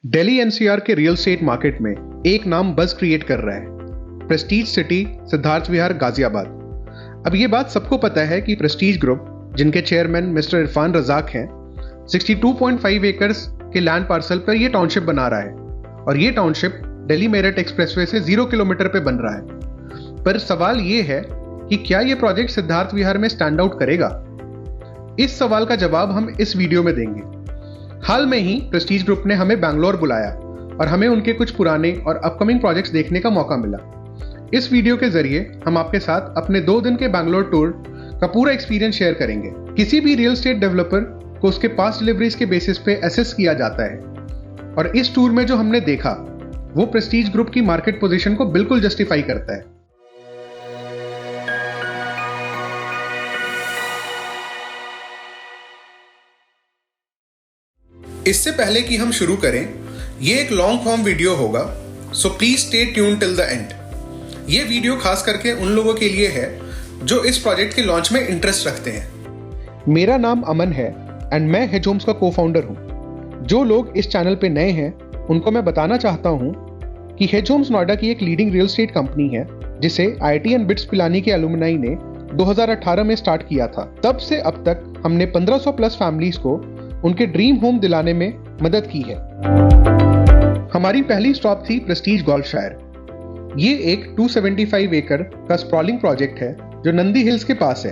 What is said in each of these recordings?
Delhi NCR के real estate market में एक नाम बज़ क्रिएट कर रहा है, प्रेस्टीज सिटी सिद्धार्थ विहार गाजियाबाद। अब ये बात सबको पता है कि प्रेस्टीज ग्रुप, जिनके चेयरमैन मिस्टर इरफान रजाक हैं, 62.5 एकर्स के लैंड पार्सल पर यह टाउनशिप बना रहा है और ये टाउनशिप दिल्ली मेरठ एक्सप्रेसवे से 0 किलोमीटर पे बन रहा है। पर सवाल ये है कि क्या ये प्रोजेक्ट सिद्धार्थ विहार में स्टैंड आउट करेगा? इस सवाल का जवाब हम इस वीडियो में देंगे। हाल में ही प्रेस्टीज ग्रुप ने हमें बैंगलोर बुलाया और हमें उनके कुछ पुराने और अपकमिंग प्रोजेक्ट्स देखने का मौका मिला। इस वीडियो के जरिए हम आपके साथ अपने 2 दिन के बैंगलोर टूर का पूरा एक्सपीरियंस शेयर करेंगे। किसी भी रियल एस्टेट डेवलपर को उसके पास्ट डिलीवरीज के बेसिस पे असेस किया जाता है और इस टूर में जो हमने देखा वो प्रेस्टीज ग्रुप की मार्केट पोजीशन को बिल्कुल जस्टिफाई करता है। इससे पहले कि हम शुरू करें, ये एक लॉन्ग फॉर्म वीडियो होगा, so please stay tune till the end. ये वीडियो खास करके उन लोगों के लिए है जो इस प्रोजेक्ट के लॉन्च में इंटरेस्ट रखते हैं। मेरा नाम अमन है एंड मैं हेज होम्स का को-फाउंडर हूँ। जो लोग इस चैनल पे नए हैं उनको मैं बताना चाहता हूँ कि हेज होम्स नोएडा की एक लीडिंग रियल एस्टेट कंपनी है जिसे IIT एंड बिट्स पिलानी के एलुमनाई ने 2018 में स्टार्ट किया था। तब से अब तक हमने 1500 प्लस फैमिलीज को उनके ड्रीम होम दिलाने में मदद की है। हमारी पहली स्टॉप थी प्रेस्टीज गोल्फशायर। ये एक 275 एकड़ का स्प्रॉलिंग प्रोजेक्ट है जो नंदी हिल्स के पास है।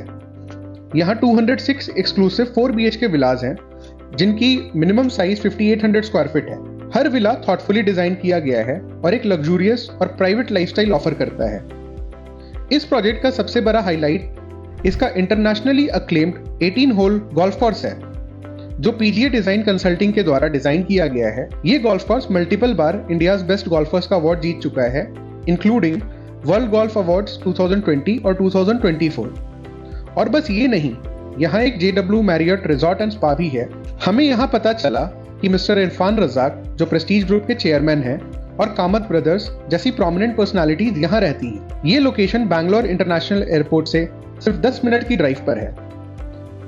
यहाँ 206 एक्सक्लूसिव 4 BHK विलाज हैं जिनकी मिनिमम साइज 5800 स्क्वायर फीट है। हर विला थॉटफुली डिजाइन किया गया है और एक लग्जूरियस और प्राइवेट लाइफस्टाइल ऑफर करता है। इस प्रोजेक्ट का सबसे बड़ा हाईलाइट इसका internationally acclaimed 18 hole golf course है जो PGA डिजाइन कंसल्टिंग के द्वारा डिजाइन किया गया है। ये गोल्फ कोर्स मल्टीपल बार इंडियाज बेस्ट गोल्फर्स का अवार्ड जीत चुका है, इंक्लूडिंग वर्ल्ड गोल्फ अवार्ड्स 2020 और 2024। और बस ये नहीं, यहाँ एक JW Marriott resort and spa भी है। हमें यहाँ पता चला कि मिस्टर इरफान रजाक, जो प्रेस्टीज ग्रुप के चेयरमैन हैं, और कामत ब्रदर्स जैसी प्रोमिनेंट पर्सनालिटीज यहाँ रहती हैं। ये लोकेशन बैंगलोर इंटरनेशनल एयरपोर्ट से सिर्फ 10 मिनट की ड्राइव पर है।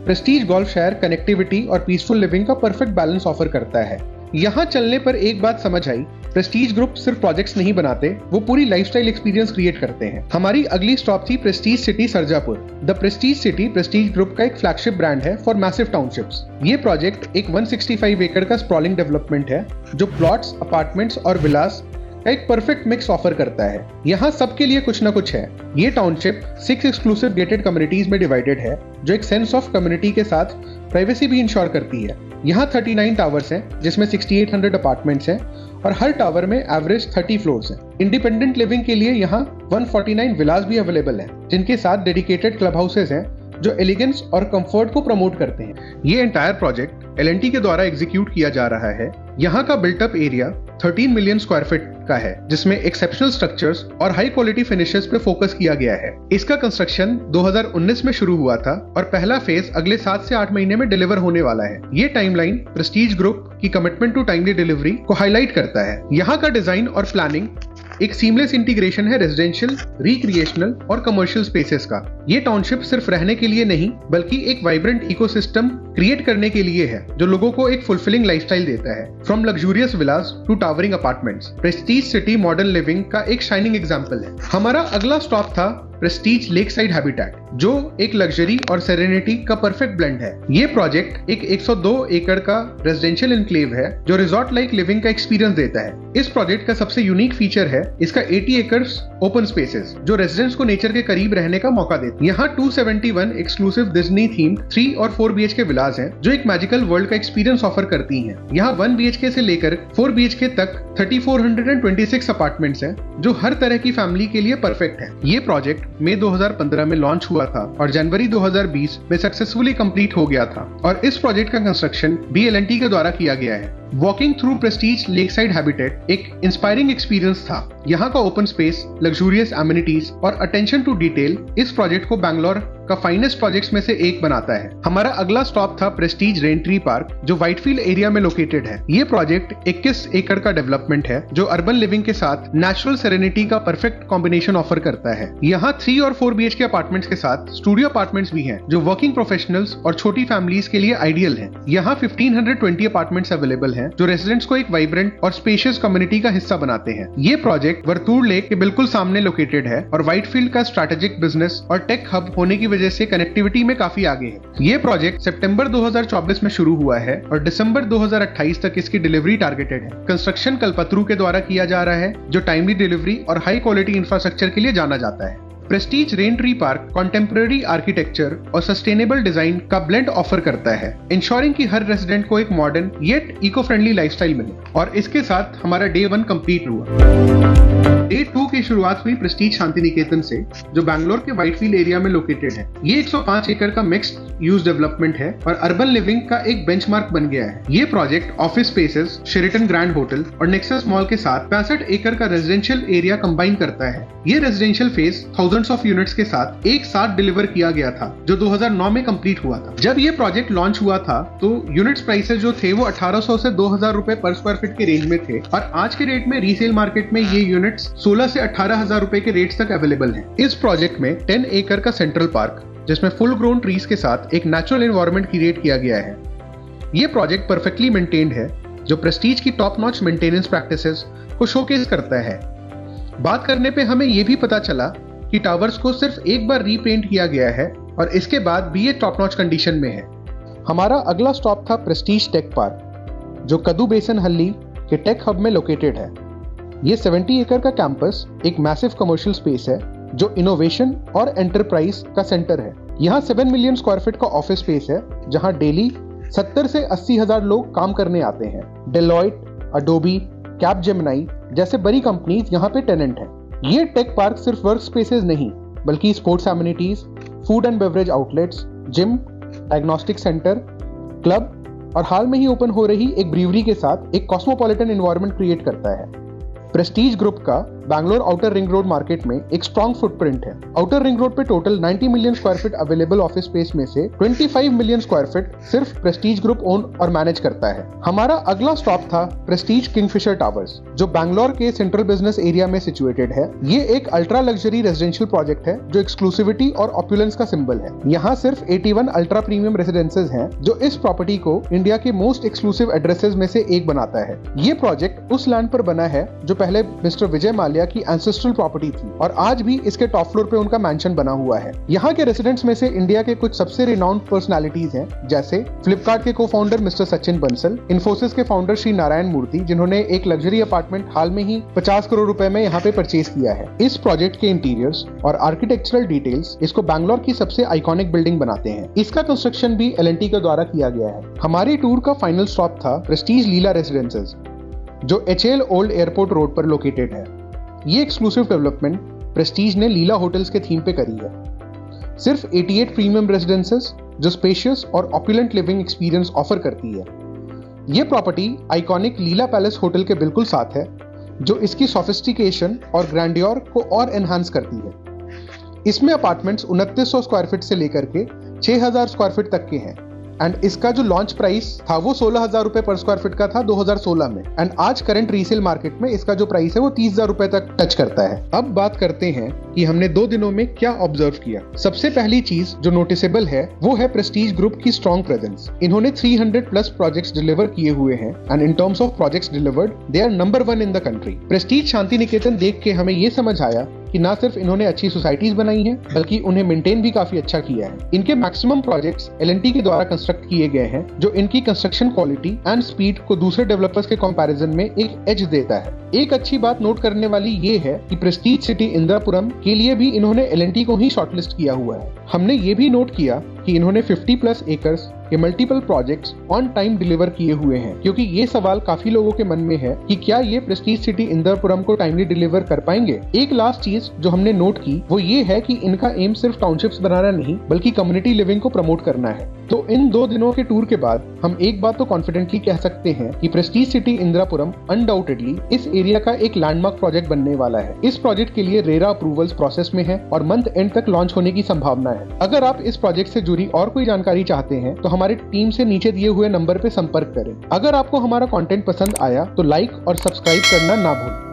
प्रेस्टीज गोल्फशायर कनेक्टिविटी और पीसफुल लिविंग का परफेक्ट बैलेंस ऑफर करता है। यहाँ चलने पर एक बात समझ आई, प्रेस्टीज ग्रुप सिर्फ प्रोजेक्ट्स नहीं बनाते, वो पूरी लाइफस्टाइल एक्सपीरियंस क्रिएट करते हैं। हमारी अगली स्टॉप थी Prestige city Sarjapur. The Prestige city Prestige group का एक फ्लैगशिप ब्रांड है फॉर मैसिव टाउनशिप्स। ये प्रोजेक्ट एक 165 एकड़ का स्प्रॉलिंग डेवलपमेंट है जो प्लॉट्स, अपार्टमेंट्स और विलास का एक परफेक्ट मिक्स ऑफर करता है। यहाँ सबके लिए कुछ ना कुछ है। ये टाउनशिप 6 एक्सक्लूसिव गेटेड कम्युनिटीज में डिवाइडेड है जो एक सेंस ऑफ कम्युनिटी के साथ प्राइवेसी भी इंश्योर करती है। यहाँ 39 टावर्स हैं जिसमें 6800 अपार्टमेंट्स हैं और हर टावर में एवरेज 30 फ्लोर्स हैं। इंडिपेंडेंट लिविंग के लिए यहाँ 149 विलास भी अवेलेबल हैं जिनके साथ डेडिकेटेड क्लब हाउसेज हैं जो एलिगेंस और कंफर्ट को प्रमोट करते हैं। ये एंटायर प्रोजेक्ट L&T के द्वारा एग्जीक्यूट किया जा रहा है। यहाँ का built up area 13 million square feet का है जिसमें एक्सेप्शनल स्ट्रक्चर्स और हाई क्वालिटी फिनिशेस पे फोकस किया गया है। इसका कंस्ट्रक्शन 2019 में शुरू हुआ था और पहला फेज अगले 7 से 8 महीने में डिलीवर होने वाला है। ये टाइमलाइन प्रेस्टीज ग्रुप की कमिटमेंट टू टाइमली डिलीवरी को हाईलाइट करता है। यहाँ का डिजाइन और प्लानिंग एक सीमलेस इंटीग्रेशन है रेजिडेंशियल, रिक्रिएशनल और कमर्शियल स्पेसेस का। ये टाउनशिप सिर्फ रहने के लिए नहीं बल्कि एक वाइब्रेंट इकोसिस्टम क्रिएट करने के लिए है जो लोगों को एक फुलफिलिंग लाइफस्टाइल देता है। From luxurious villas to towering apartments, Prestige City modern living का एक शाइनिंग एग्जांपल है। हमारा अगला स्टॉप था प्रेस्टीज लेक साइड हैबिटेट जो एक लग्जरी और सेरेनिटी का परफेक्ट ब्लेंड है। ये प्रोजेक्ट एक 102 एकड़ का रेजिडेंशियल एनक्लेव है जो रिजॉर्ट लाइक लिविंग का एक्सपीरियंस देता है। इस प्रोजेक्ट का सबसे यूनिक फीचर है इसका 80 एकर्स ओपन स्पेसेस जो रेजिडेंट्स को नेचर के करीब रहने का मौका देते हैं। यहाँ 271 एक्सक्लूसिव डिज्नी थीम 3 और 4 BHK विलास हैं जो एक मैजिकल वर्ल्ड का एक्सपीरियंस ऑफर करती हैं। यहाँ 1 BHK से लेकर 4 BHK तक 3426 अपार्टमेंट्स हैं जो हर तरह की फैमिली के लिए परफेक्ट है। ये प्रोजेक्ट मई 2015 में लॉन्च हुआ था और जनवरी 2020 में सक्सेसफुली कंप्लीट हो गया था और इस प्रोजेक्ट का कंस्ट्रक्शन भी L&T के द्वारा किया गया है। Walking through Prestige lake side habitat एक इंस्पायरिंग एक्सपीरियंस था। यहाँ का ओपन स्पेस, लग्जूरियस एमिनिटीज और अटेंशन टू डिटेल इस प्रोजेक्ट को बैंगलोर का फाइनेस्ट प्रोजेक्ट्स में से एक बनाता है। हमारा अगला स्टॉप था प्रेस्टीज रेन ट्री पार्क जो व्हाइटफील्ड एरिया में लोकेटेड है। ये प्रोजेक्ट 21 एकड़ का डेवलपमेंट है जो अर्बन लिविंग के साथ नेचुरल सेरेनिटी का परफेक्ट कॉम्बिनेशन ऑफर करता है। यहाँ 3 और 4 BHK अपार्टमेंट्स के साथ स्टूडियो अपार्टमेंट्स भी हैं जो वर्किंग प्रोफेशनल्स और छोटी फैमिलीज के लिए आइडियल हैं। यहाँ 1520 अपार्टमेंट्स अवेलेबल हैं जो रेजिडेंट्स को एक वाइब्रेंट और स्पेशियस कम्युनिटी का हिस्सा बनाते हैं। ये प्रोजेक्ट वर्तूर लेक के बिल्कुल सामने लोकेटेड है और व्हाइटफील्ड का स्ट्रैटेजिक बिजनेस और टेक हब होने की वजह से कनेक्टिविटी में काफी आगे है। ये प्रोजेक्ट सितंबर 2024 में शुरू हुआ है और दिसंबर 2028 तक इसकी डिलीवरी टारगेटेड है। कंस्ट्रक्शन कल्पतरू के द्वारा किया जा रहा है जो टाइमली डिलीवरी और हाई क्वालिटी इंफ्रास्ट्रक्चर के लिए जाना जाता है। Prestige Rain Tree Park contemporary architecture और सस्टेनेबल डिजाइन का ब्लेंड ऑफर करता है, इंश्योरिंग कि हर रेजिडेंट को एक modern yet eco friendly lifestyle मिले। और इसके साथ हमारा डे 1 कंप्लीट हुआ। डे 2 की शुरुआत हुई प्रेस्टीज शांति निकेतन से, जो बैंगलोर के व्हाइटफील्ड एरिया में लोकेटेड है। ये 105 एकड़ का मिक्स्ड यूज डेवलपमेंट है और अर्बन लिविंग का एक बेंचमार्क बन गया है। ये project office spaces, Sheraton grand hotel और नेक्सस मॉल के साथ 65 एकड़ का रेजिडेंशियल एरिया कंबाइन करता है। ये residential phase thousands of units के साथ एक साथ डिलीवर किया गया था, जो 2009 में कंप्लीट हुआ था। जब ये प्रोजेक्ट लॉन्च हुआ था तो यूनिट्स प्राइसेस जो थे वो 1800 से 2000 रुपए पर स्क्वायर फीट के रेंज में थे और आज के रेट में रीसेल मार्केट में ये यूनिट्स 16 से 18,000 रुपए के रेट्स तक अवेलेबल हैं। इस प्रोजेक्ट में 10 एकड़ का सेंट्रल पार्क, जिसमें फुल ग्रोन ट्रीज के साथ एक नेचुरल एनवायरनमेंट क्रिएट किया गया है। ये प्रोजेक्ट परफेक्टली मेंटेन्ड है, जो प्रेस्टीज की टॉप नॉच मेंटेनेंस प्रैक्टिसेस को शोकेस करता है। बात करने पे हमें ये भी पता चला कि टावर्स को सिर्फ एक बार रीपेंट किया गया है और इसके बाद भी ये टॉप नॉच कंडीशन में है। हमारा अगला स्टॉप था प्रेस्टीज टेक पार्क, जो कदू बेसन हल्ली के टेक हब में लोकेटेड है। ये 70 एकड़ का कैंपस एक मैसिव कमर्शियल स्पेस है जो इनोवेशन और एंटरप्राइज का सेंटर है। यहाँ 7 मिलियन स्क्वायर फीट का ऑफिस स्पेस है, जहाँ डेली 70 से 80,000 लोग काम करने आते हैं। डेलॉयट, अडोबी, कैपजेमिनी जैसे बड़ी कंपनीज यहाँ पे टेनेंट हैं। ये टेक पार्क सिर्फ वर्क स्पेसेस नहीं, बल्कि sports amenities, food and beverage outlets, gym, diagnostic centre, club और हाल में ही ओपन हो रही एक ब्रीवरी के साथ एक कॉस्मोपॉलिटन एनवायरनमेंट क्रिएट करता है। प्रेस्टीज ग्रुप का Bangalore outer ring road market में एक स्ट्रॉन्ग फुटप्रिंट है। आउटर रिंग रोड पे total 90 million square feet available office space में से 25 मिलियन स्क्वायर फीट सिर्फ प्रेस्टीज ग्रुप ओन और मैनेज करता है। हमारा अगला स्टॉप था प्रेस्टीज किंगफिशर टावर्स, जो बैंगलोर के सेंट्रल बिजनेस एरिया में सिचुएटेड है। ये एक अल्ट्रा लग्जरी रेजिडेंशियल प्रोजेक्ट है जो एक्सक्लूसिविटी और ऑपुलेंस का सिंबल है। यहाँ सिर्फ 81 अल्ट्रा प्रीमियम रेसिडेंसेज हैं, जो इस प्रॉपर्टी को इंडिया के मोस्ट एक्सक्लूसिव एड्रेसेस में से एक बनाता है। ये प्रोजेक्ट उस लैंड पर बना है जो पहले मिस्टर विजय माल्या की एंसेस्ट्रल प्रॉपर्टी थी और आज भी इसके टॉप फ्लोर पे उनका मैंशन बना हुआ है। यहाँ के रेसिडेंट्स में से इंडिया के कुछ सबसे रिनाउंड पर्सनालिटीज हैं, जैसे फ्लिपकार्ट के को फाउंडर मिस्टर सचिन बंसल, इन्फोसिस के फाउंडर श्री नारायण मूर्ति, जिन्होंने एक लग्जरी अपार्टमेंट हाल में ही 50 करोड़ रुपए में यहाँ पे परचेज किया है। इस प्रोजेक्ट के इंटीरियर्स और आर्किटेक्चरल डिटेल्स इसको बैंगलोर की सबसे आइकॉनिक बिल्डिंग बनाते हैं। इसका कंस्ट्रक्शन भी L&T के द्वारा किया गया है। हमारे टूर का फाइनल स्टॉप था प्रेस्टीज लीला रेसिडेंसेज, जो HL ओल्ड एयरपोर्ट रोड पर लोकेटेड है। ये एक्सक्लूसिव डेवलपमेंट प्रेस्टीज ने लीला होटल्स के थीम पे करी है। सिर्फ 88 प्रीमियम रेजिडेंसेस जो स्पेशियस और ऑपुलेंट लिविंग एक्सपीरियंस ऑफर करती है। ये प्रॉपर्टी आइकॉनिक लीला पैलेस होटल के बिल्कुल साथ है, जो इसकी सोफिस्टिकेशन और ग्रैंडियर को और एनहांस करती है। इसमें अपार्टमेंट्स 2900 स्क्वायर फीट से लेकर के 6000 स्क्वायर फीट तक के हैं एंड इसका जो लॉन्च प्राइस था वो 16,000 रुपए पर स्क्वायर फीट का था 2016 में एंड आज करंट रीसेल मार्केट में इसका जो प्राइस है वो 30,000 रुपए तक टच करता है। अब बात करते हैं कि हमने 2 दिनों में क्या ऑब्जर्व किया। सबसे पहली चीज जो नोटिसेबल है वो है प्रेस्टीज ग्रुप की स्ट्रॉन्ग प्रेजेंस। इन्होंने 300 प्लस प्रोजेक्ट्स डिलीवर किए हुए हैं and in terms of projects delivered they are number 1 in the country. Prestige Shanti Niketan देख के हमें ये समझ आया कि ना सिर्फ इन्होंने अच्छी सोसाइटीज बनाई हैं, बल्कि उन्हें मेंटेन भी काफी अच्छा किया है। इनके मैक्सिमम प्रोजेक्ट्स L&T के द्वारा कंस्ट्रक्ट किए गए हैं, जो इनकी कंस्ट्रक्शन क्वालिटी एंड स्पीड को दूसरे डेवलपर्स के कंपैरिजन में एक एज देता है। एक अच्छी बात नोट करने वाली ये है कि प्रेस्टीज सिटी इंदिरापुरम के लिए भी इन्होंने L&T को ही शॉर्टलिस्ट किया हुआ है। हमने ये भी नोट किया कि इन्होंने 50 प्लस एकर्स के multiple projects on time deliver किए हुए हैं, क्योंकि ये सवाल काफी लोगों के मन में है कि क्या ये प्रेस्टीज सिटी इंदिरापुरम को टाइमली डिलीवर कर पाएंगे। एक लास्ट चीज जो हमने नोट की वो ये है कि इनका एम सिर्फ टाउनशिप्स बनाना नहीं, बल्कि कम्युनिटी लिविंग को प्रमोट करना है। तो इन 2 दिनों के टूर के बाद हम एक बात तो कॉन्फिडेंटली कह सकते हैं कि प्रेस्टीज सिटी इंदिरापुरम अनडाउटेडली इस एरिया का एक लैंडमार्क प्रोजेक्ट बनने वाला है। इस प्रोजेक्ट के लिए रेरा अप्रूवल्स प्रोसेस में है और मंथ एंड तक लॉन्च होने की संभावना है। अगर आप इस प्रोजेक्ट से जुड़ी और कोई जानकारी चाहते हैं तो हमारी टीम से नीचे दिए हुए नंबर पे संपर्क करें। अगर आपको हमारा कंटेंट पसंद आया तो लाइक और सब्सक्राइब करना ना भूलें।